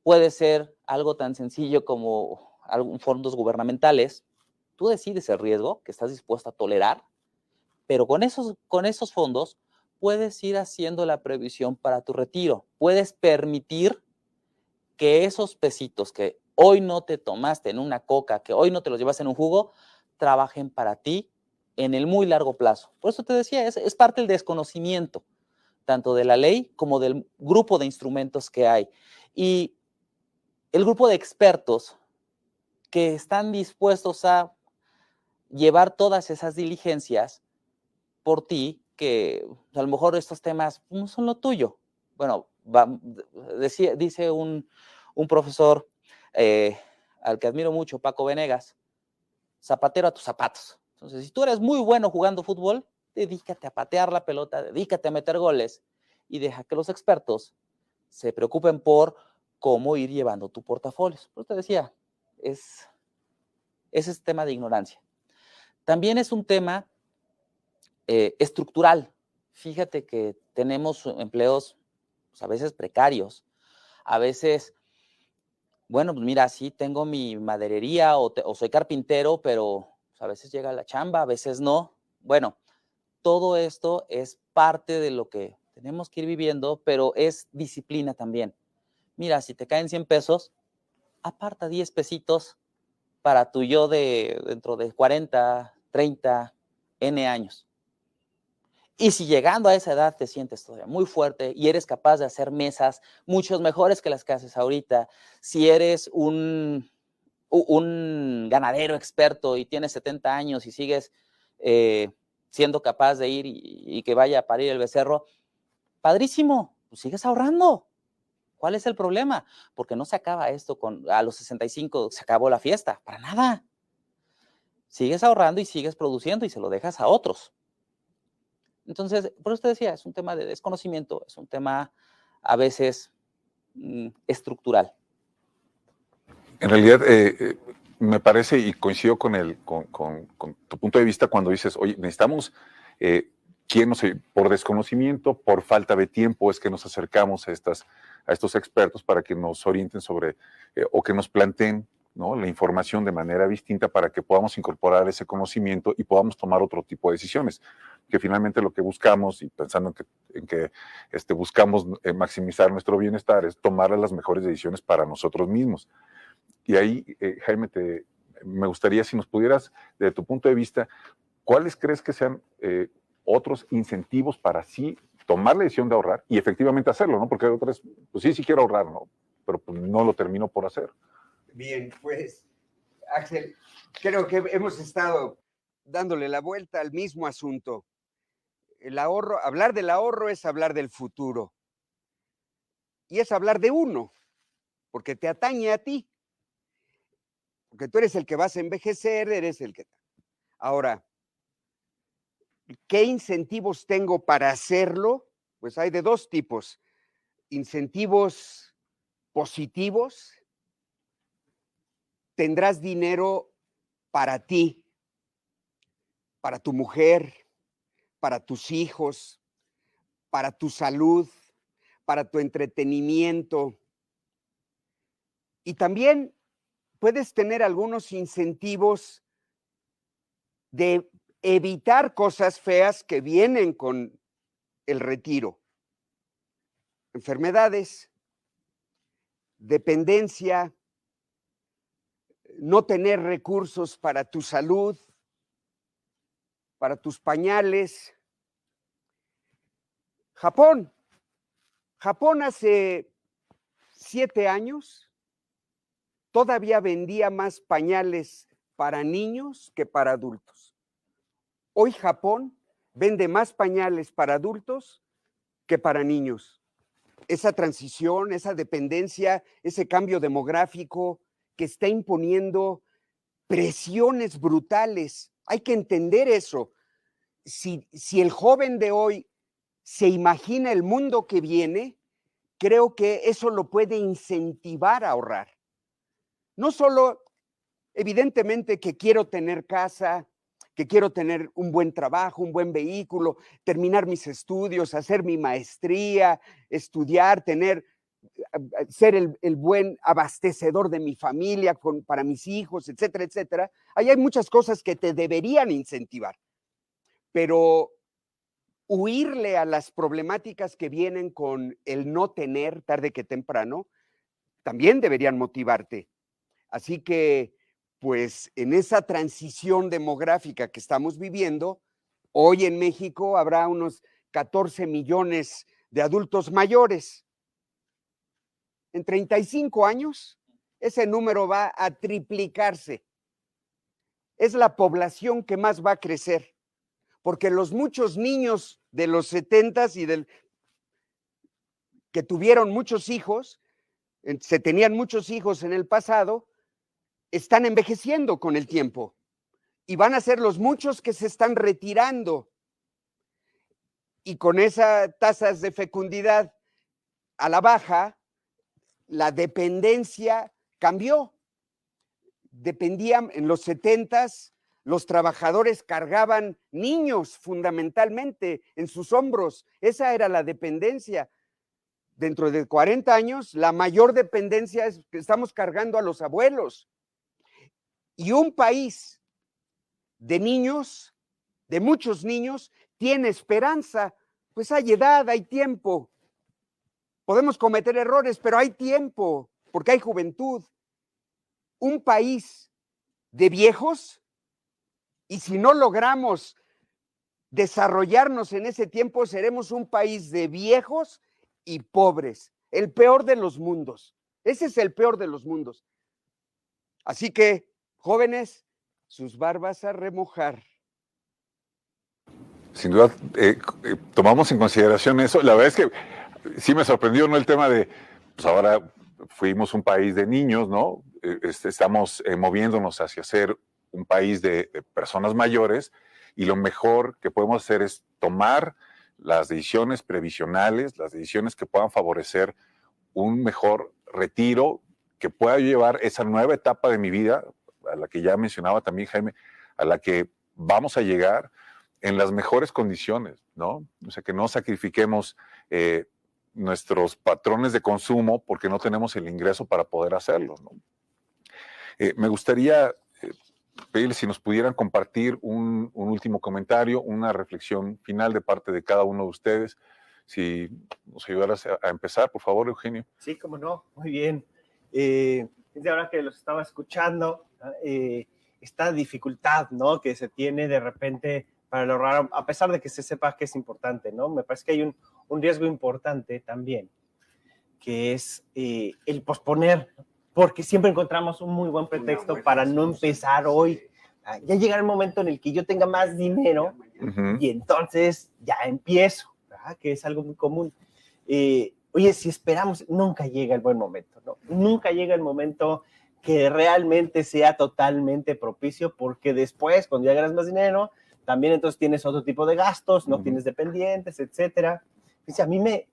puede ser algo tan sencillo como fondos gubernamentales. Tú decides el riesgo que estás dispuesto a tolerar, pero con esos fondos puedes ir haciendo la previsión para tu retiro. Puedes permitir que esos pesitos que hoy no te tomaste en una coca, que hoy no te los llevas en un jugo, trabajen para ti en el muy largo plazo. Por eso te decía, es parte del desconocimiento, tanto de la ley como del grupo de instrumentos que hay. Y el grupo de expertos que están dispuestos a llevar todas esas diligencias por ti, que a lo mejor estos temas no son lo tuyo. Bueno, dice un profesor al que admiro mucho, Paco Venegas, zapatero a tus zapatos. Entonces, si tú eres muy bueno jugando fútbol, dedícate a patear la pelota, dedícate a meter goles y deja que los expertos se preocupen por cómo ir llevando tu portafolio. Pero te decía, ese es tema de ignorancia. También es un tema estructural. Fíjate que tenemos empleos pues, a veces precarios, a veces, bueno, pues mira, sí tengo mi maderería o soy carpintero, pero pues, a veces llega la chamba, a veces no. Bueno, todo esto es parte de lo que tenemos que ir viviendo, pero es disciplina también. Mira, si te caen 100 pesos, aparta 10 pesitos para tu yo dentro de 40, 30, N años. Y si llegando a esa edad te sientes todavía muy fuerte y eres capaz de hacer mesas mucho mejores que las que haces ahorita, si eres un ganadero experto y tienes 70 años y sigues siendo capaz de ir y que vaya a parir el becerro, padrísimo, pues sigues ahorrando. ¿Cuál es el problema? Porque no se acaba esto a los 65, se acabó la fiesta, para nada. Sigues ahorrando y sigues produciendo y se lo dejas a otros. Entonces, por eso te decía, es un tema de desconocimiento, es un tema a veces estructural. En realidad, me parece y coincido con tu punto de vista cuando dices, oye, necesitamos, ¿quién no sé, por desconocimiento, por falta de tiempo, es que nos acercamos a estos expertos para que nos orienten sobre, o que nos planteen, ¿no?, la información de manera distinta para que podamos incorporar ese conocimiento y podamos tomar otro tipo de decisiones, que finalmente lo que buscamos, y pensando en que buscamos maximizar nuestro bienestar, es tomar las mejores decisiones para nosotros mismos. Y ahí, Jaime, me gustaría si nos pudieras, desde tu punto de vista, ¿cuáles crees que sean otros incentivos para sí tomar la decisión de ahorrar y efectivamente hacerlo, ¿no? Porque hay otras, pues sí quiero ahorrar, ¿no? Pero pues no lo termino por hacer. Bien, pues, Axel, creo que hemos estado dándole la vuelta al mismo asunto. El ahorro, hablar del ahorro es hablar del futuro. Y es hablar de uno, porque te atañe a ti. Porque tú eres el que vas a envejecer, eres el que... Ahora, ¿qué incentivos tengo para hacerlo? Pues hay de dos tipos. Incentivos positivos. Tendrás dinero para ti, para tu mujer, para tus hijos, para tu salud, para tu entretenimiento. Y también puedes tener algunos incentivos de evitar cosas feas que vienen con el retiro. Enfermedades, dependencia, no tener recursos para tu salud, para tus pañales. Japón hace 7 años todavía vendía más pañales para niños que para adultos. Hoy Japón vende más pañales para adultos que para niños. Esa transición, esa dependencia, ese cambio demográfico que está imponiendo presiones brutales. Hay que entender eso. Si el joven de hoy se imagina el mundo que viene, creo que eso lo puede incentivar a ahorrar. No solo, evidentemente, que quiero tener casa, que quiero tener un buen trabajo, un buen vehículo, terminar mis estudios, hacer mi maestría, estudiar, ser el buen abastecedor de mi familia para mis hijos, etcétera, etcétera. Ahí hay muchas cosas que te deberían incentivar, pero huirle a las problemáticas que vienen con el no tener tarde que temprano, también deberían motivarte. Así que, pues, en esa transición demográfica que estamos viviendo, hoy en México habrá unos 14 millones de adultos mayores. En 35 años, ese número va a triplicarse. Es la población que más va a crecer, porque los muchos niños de los 70s que tuvieron muchos hijos, se tenían muchos hijos en el pasado, están envejeciendo con el tiempo y van a ser los muchos que se están retirando. Y con esas tasas de fecundidad a la baja, la dependencia cambió. Dependían en los 70s, los trabajadores cargaban niños fundamentalmente en sus hombros. Esa era la dependencia. Dentro de 40 años, la mayor dependencia es que estamos cargando a los abuelos. Y un país de niños, de muchos niños, tiene esperanza. Pues hay edad, hay tiempo. Podemos cometer errores, pero hay tiempo, porque hay juventud. Un país de viejos, y si no logramos desarrollarnos en ese tiempo, seremos un país de viejos y pobres. El peor de los mundos. Ese es el peor de los mundos. Así que, jóvenes, sus barbas a remojar. Sin duda, tomamos en consideración eso. La verdad es que sí me sorprendió, ¿no? El tema de, pues ahora fuimos un país de niños, ¿no? Estamos moviéndonos hacia ser un país de personas mayores, y lo mejor que podemos hacer es tomar las decisiones previsionales, las decisiones que puedan favorecer un mejor retiro, que pueda llevar esa nueva etapa de mi vida, a la que ya mencionaba también Jaime, a la que vamos a llegar en las mejores condiciones, ¿no? O sea, que no sacrifiquemos nuestros patrones de consumo porque no tenemos el ingreso para poder hacerlo, ¿no? Me gustaría pedirles si nos pudieran compartir un último comentario, una reflexión final de parte de cada uno de ustedes. Si nos ayudaras a empezar, por favor, Eugenio. Sí, cómo no, muy bien. Ahora que los estaba escuchando, esta dificultad, ¿no?, que se tiene de repente para lograr, a pesar de que se sepa que es importante, ¿no? Me parece que hay un riesgo importante también, que es el posponer, porque siempre encontramos un muy buen pretexto para no empezar hoy. Ya llegará el momento en el que yo tenga más dinero y entonces ya empiezo, ¿verdad? Que es algo muy común. Oye, si esperamos, nunca llega el buen momento, ¿no? Nunca llega el momento que realmente sea totalmente propicio, porque después, cuando ya ganas más dinero, también entonces tienes otro tipo de gastos, no tienes dependientes, etcétera. Dice, a mí me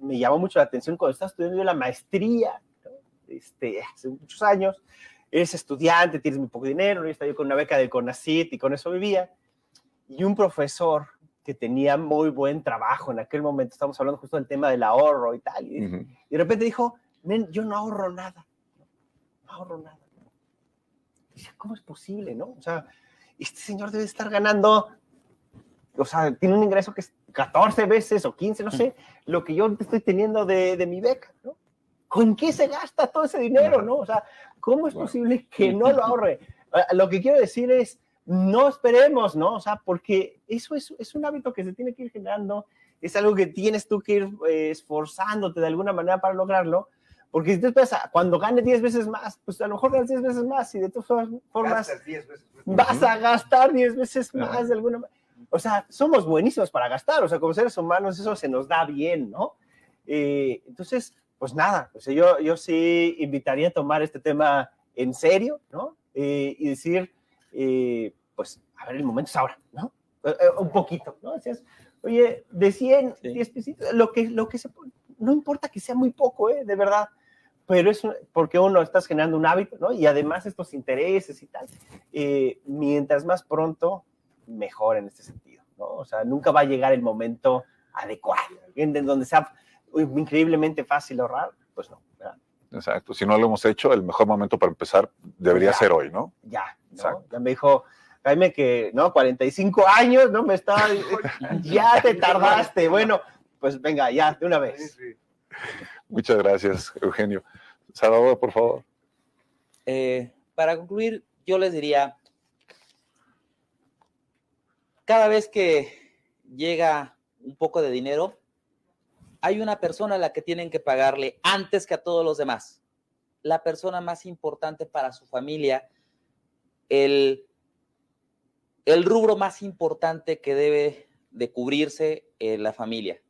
llamó mucho la atención cuando estaba estudiando yo la maestría, ¿no? Hace muchos años, eres estudiante, tienes muy poco dinero, yo estaba yo con una beca del CONACYT y con eso vivía, y un profesor que tenía muy buen trabajo en aquel momento, estamos hablando justo del tema del ahorro y tal, y de repente dijo, yo no ahorro nada, no ahorro nada. Y dice, ¿cómo es posible, no? O sea, este señor debe estar ganando, o sea, tiene un ingreso que es 14 veces o 15, no sé, lo que yo estoy teniendo de mi beca, ¿no? ¿Con qué se gasta todo ese dinero, no? O sea, ¿cómo es posible que no lo ahorre? Lo que quiero decir es, no esperemos, ¿no? O sea, porque eso es un hábito que se tiene que ir generando, es algo que tienes tú que ir esforzándote de alguna manera para lograrlo, Porque si tú esperas cuando gane 10 veces más, pues a lo mejor ganas 10 veces más y de todas formas vas a gastar 10 veces más de alguna manera. O sea, somos buenísimos para gastar, o sea, como seres humanos eso se nos da bien, ¿no? Entonces, pues nada, pues yo sí invitaría a tomar este tema en serio, ¿no? Y decir, pues, a ver, el momento es ahora, ¿no? Un poquito, ¿no? Decías, oye, de 100, sí. 10 pesitos, lo que se puede, no importa que sea muy poco, de verdad, pero es porque uno estás generando un hábito, ¿no? Y además estos intereses y tal, mientras más pronto, mejor en este sentido, ¿no? O sea, nunca va a llegar el momento adecuado, en donde sea increíblemente fácil ahorrar, pues no, ¿verdad? Exacto, si no lo hemos hecho, el mejor momento para empezar debería ser hoy, ¿no? Ya, ¿no? Exacto. Ya me dijo Jaime que, ¿no? 45 años, ¿no? Me estaba, ya te tardaste, bueno, pues venga, ya, de una vez. Muchas gracias, Eugenio. Salvador, por favor. Para concluir, yo les diría, cada vez que llega un poco de dinero, hay una persona a la que tienen que pagarle antes que a todos los demás. La persona más importante para su familia, el rubro más importante que debe de cubrirse la familia.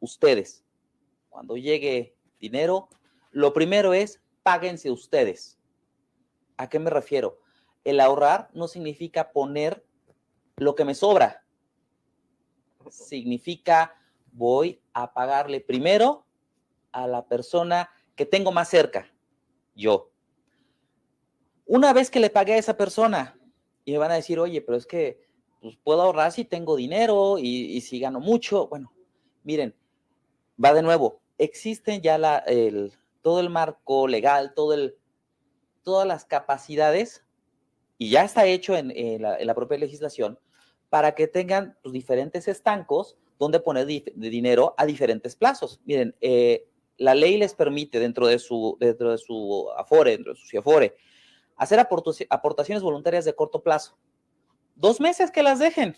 Ustedes. Cuando llegue dinero, lo primero es páguense ustedes. ¿A qué me refiero? El ahorrar no significa poner lo que me sobra. Significa voy a pagarle primero a la persona que tengo más cerca, yo. Una vez que le pagué a esa persona, y me van a decir, oye, pero es que pues, puedo ahorrar si tengo dinero y si gano mucho. Bueno, miren, va de nuevo. Existen ya todo el marco legal, todas las capacidades, y ya está hecho en la propia legislación, para que tengan pues, diferentes estancos donde poner de dinero a diferentes plazos. Miren, la ley les permite dentro de su Afore, dentro de su CIAFORE, hacer aportaciones voluntarias de corto plazo. 2 meses que las dejen.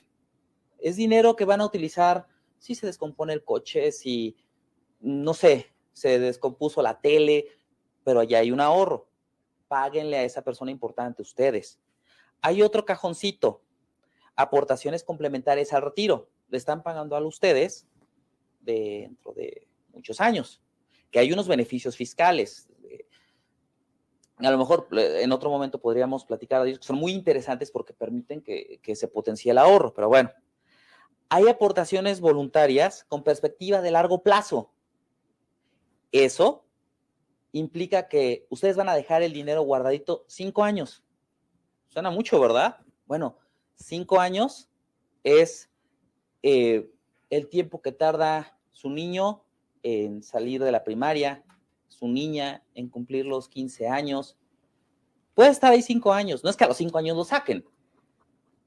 Es dinero que van a utilizar si se descompone el coche, si, no sé, se descompuso la tele, pero allá hay un ahorro. Páguenle a esa persona importante ustedes. Hay otro cajoncito, aportaciones complementarias al retiro. Le están pagando a ustedes dentro de muchos años, que hay unos beneficios fiscales. A lo mejor en otro momento podríamos platicar de ellos, que son muy interesantes porque permiten que se potencie el ahorro, pero bueno. Hay aportaciones voluntarias con perspectiva de largo plazo. Eso implica que ustedes van a dejar el dinero guardadito 5 años. Suena mucho, ¿verdad? Bueno, 5 años es el tiempo que tarda su niño en salir de la primaria, su niña en cumplir los 15 años. Puede estar ahí 5 años, no es que a los 5 años lo saquen,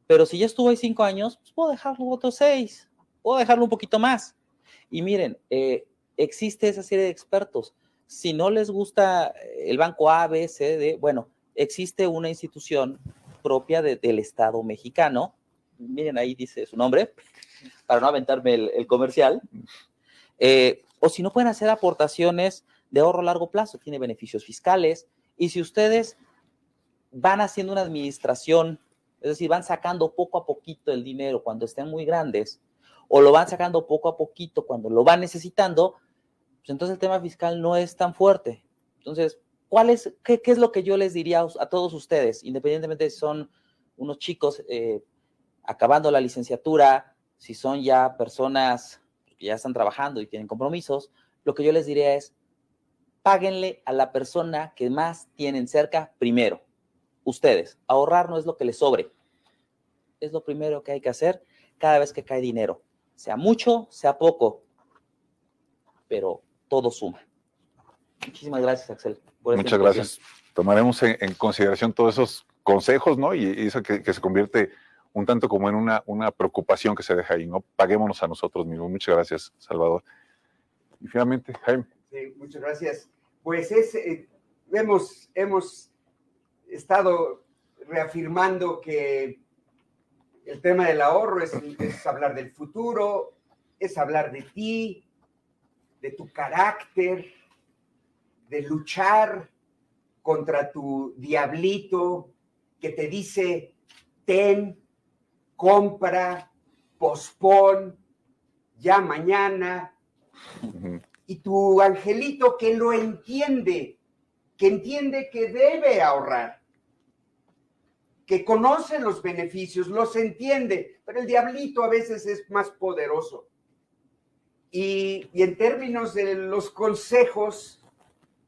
pero si ya estuvo ahí 5 años, pues puedo dejarlo otros 6, puedo dejarlo un poquito más. Y miren, existe esa serie de expertos. Si no les gusta el banco A, B, C, D, bueno, existe una institución propia del Estado mexicano, miren ahí dice su nombre, para no aventarme el comercial, o si no pueden hacer aportaciones de ahorro a largo plazo, tiene beneficios fiscales, y si ustedes van haciendo una administración, es decir, van sacando poco a poquito el dinero cuando estén muy grandes, o lo van sacando poco a poquito cuando lo van necesitando, pues entonces el tema fiscal no es tan fuerte. Entonces, qué es lo que yo les diría a todos ustedes, independientemente si son unos chicos acabando la licenciatura, si son ya personas que ya están trabajando y tienen compromisos, lo que yo les diría es, páguenle a la persona que más tienen cerca primero. Ustedes, ahorrar no es lo que les sobre, es lo primero que hay que hacer cada vez que cae dinero, sea mucho, sea poco, pero todo suma. Muchísimas gracias, Axel. Muchas gracias. Tomaremos en consideración todos esos consejos, ¿no? Y eso que se convierte un tanto como en una preocupación que se deja ahí, ¿no? Paguémonos a nosotros mismos. Muchas gracias, Salvador. Y finalmente, Jaime. Sí, muchas gracias. Pues hemos estado reafirmando que el tema del ahorro es hablar del futuro, es hablar de ti, de tu carácter, de luchar contra tu diablito que te dice, ten, compra, pospon, ya mañana, y tu angelito que lo entiende, que debe ahorrar, que conoce los beneficios, los entiende, pero el diablito a veces es más poderoso. Y en términos de los consejos,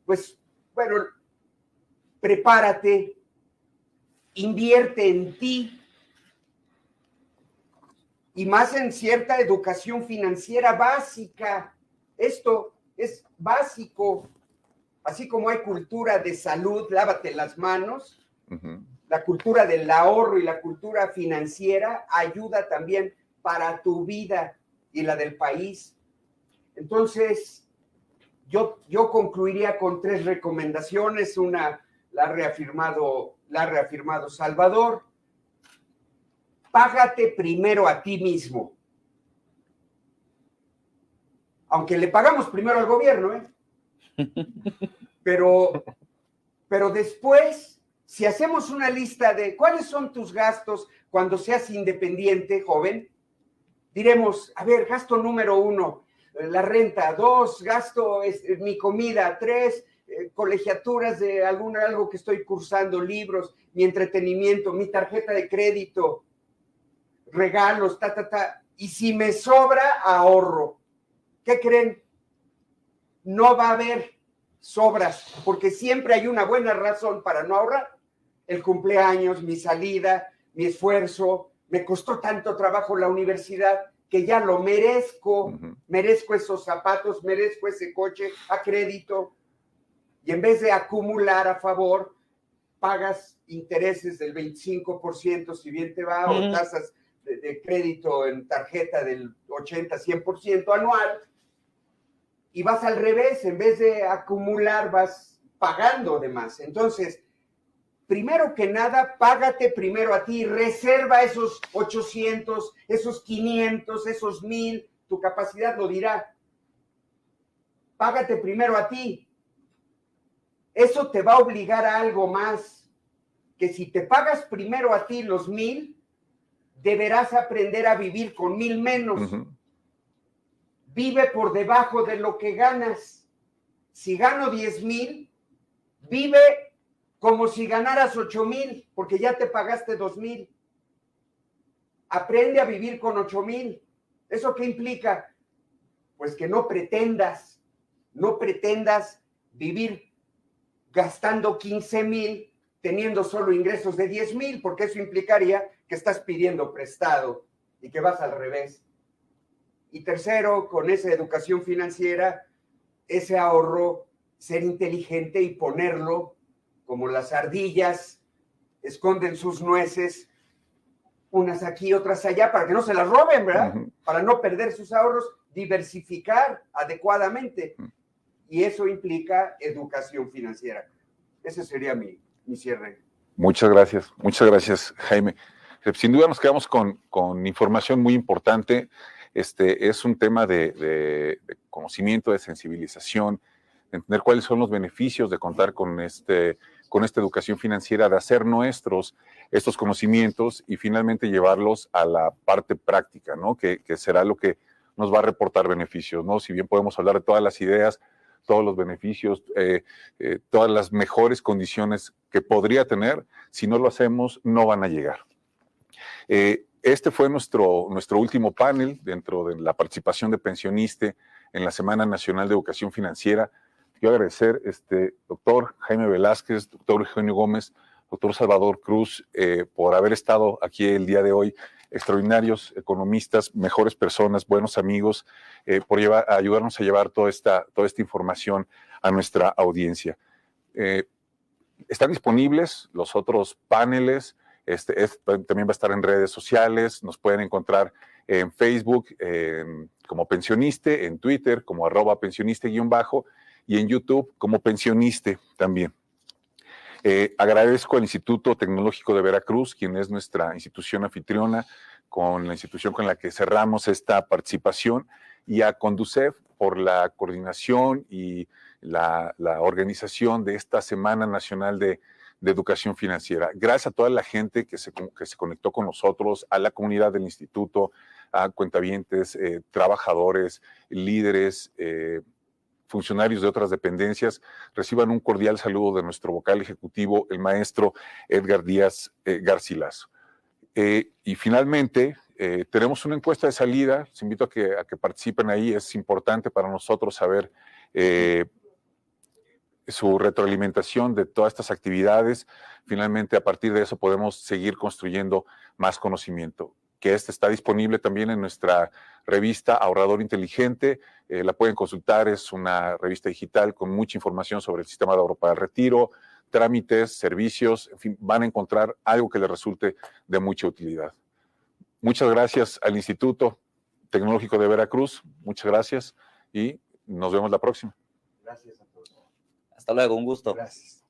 pues, bueno, prepárate, invierte en ti, y más en cierta educación financiera básica. Esto es básico, así como hay cultura de salud, lávate las manos, la cultura del ahorro y la cultura financiera ayuda también para tu vida y la del país. Entonces, yo concluiría con 3 recomendaciones. Una la ha reafirmado Salvador. Págate primero a ti mismo. Aunque le pagamos primero al gobierno, ¿eh? Pero después, si hacemos una lista de cuáles son tus gastos cuando seas independiente, joven, diremos, a ver, gasto número 1, la renta; 2, gasto mi comida; 3, colegiaturas de algo que estoy cursando, libros, mi entretenimiento, mi tarjeta de crédito, regalos, y si me sobra, ahorro. ¿Qué creen? No va a haber sobras, porque siempre hay una buena razón para no ahorrar. El cumpleaños, mi salida, mi esfuerzo, me costó tanto trabajo la universidad que ya lo merezco, merezco esos zapatos, merezco ese coche a crédito, y en vez de acumular a favor, pagas intereses del 25%, si bien te va, o tasas de crédito en tarjeta del 80-100% anual, y vas al revés, en vez de acumular, vas pagando de más. Entonces, primero que nada, págate primero a ti, reserva esos 800, esos 500, esos 1000, tu capacidad lo dirá. Págate primero a ti. Eso te va a obligar a algo más, que si te pagas primero a ti los 1000, deberás aprender a vivir con 1000 menos. Vive por debajo de lo que ganas. Si gano 10,000, vive como si ganaras 8,000, porque ya te pagaste 2,000. Aprende a vivir con 8,000. ¿Eso qué implica? Pues que no pretendas vivir gastando 15,000, teniendo solo ingresos de 10,000, porque eso implicaría que estás pidiendo prestado y que vas al revés. Y tercero, con esa educación financiera, ese ahorro, ser inteligente y ponerlo como las ardillas esconden sus nueces, unas aquí, otras allá, para que no se las roben, ¿verdad? Para no perder sus ahorros, diversificar adecuadamente. Y eso implica educación financiera. Ese sería mi cierre. Muchas gracias, Jaime. Sin duda nos quedamos con información muy importante. Es un tema de conocimiento, de sensibilización, de entender cuáles son los beneficios de contar con esta educación financiera, de hacer nuestros estos conocimientos y finalmente llevarlos a la parte práctica, ¿no? Que será lo que nos va a reportar beneficios, ¿no? Si bien podemos hablar de todas las ideas, todos los beneficios, todas las mejores condiciones que podría tener, si no lo hacemos, no van a llegar. Este fue nuestro último panel dentro de la participación de Pensioniste en la Semana Nacional de Educación Financiera. Quiero agradecer, doctor Jaime Velázquez, doctor Eugenio Gómez, doctor Salvador Cruz, por haber estado aquí el día de hoy. Extraordinarios economistas, mejores personas, buenos amigos, por ayudarnos a llevar toda esta información a nuestra audiencia. Están disponibles los otros paneles. También va a estar en redes sociales. Nos pueden encontrar en Facebook como Pensioniste, en Twitter como @pensioniste_ y en YouTube como Pensioniste también. Agradezco al Instituto Tecnológico de Veracruz, quien es nuestra institución anfitriona, con la institución con la que cerramos esta participación, y a Conducef por la coordinación y la organización de esta Semana Nacional de Educación Financiera. Gracias a toda la gente que se conectó con nosotros, a la comunidad del instituto, a cuentavientes, trabajadores, líderes, funcionarios de otras dependencias. Reciban un cordial saludo de nuestro vocal ejecutivo, el maestro Edgar Díaz Garcilaso. Y finalmente, tenemos una encuesta de salida. Les invito a que participen ahí. Es importante para nosotros saber su retroalimentación de todas estas actividades. Finalmente, a partir de eso podemos seguir construyendo más conocimiento. Que está disponible también en nuestra revista Ahorrador Inteligente. La pueden consultar, es una revista digital con mucha información sobre el sistema de ahorro para el retiro, trámites, servicios, en fin, van a encontrar algo que les resulte de mucha utilidad. Muchas gracias al Instituto Tecnológico de Veracruz, muchas gracias y nos vemos la próxima. Gracias a todos. Hasta luego, un gusto. Gracias.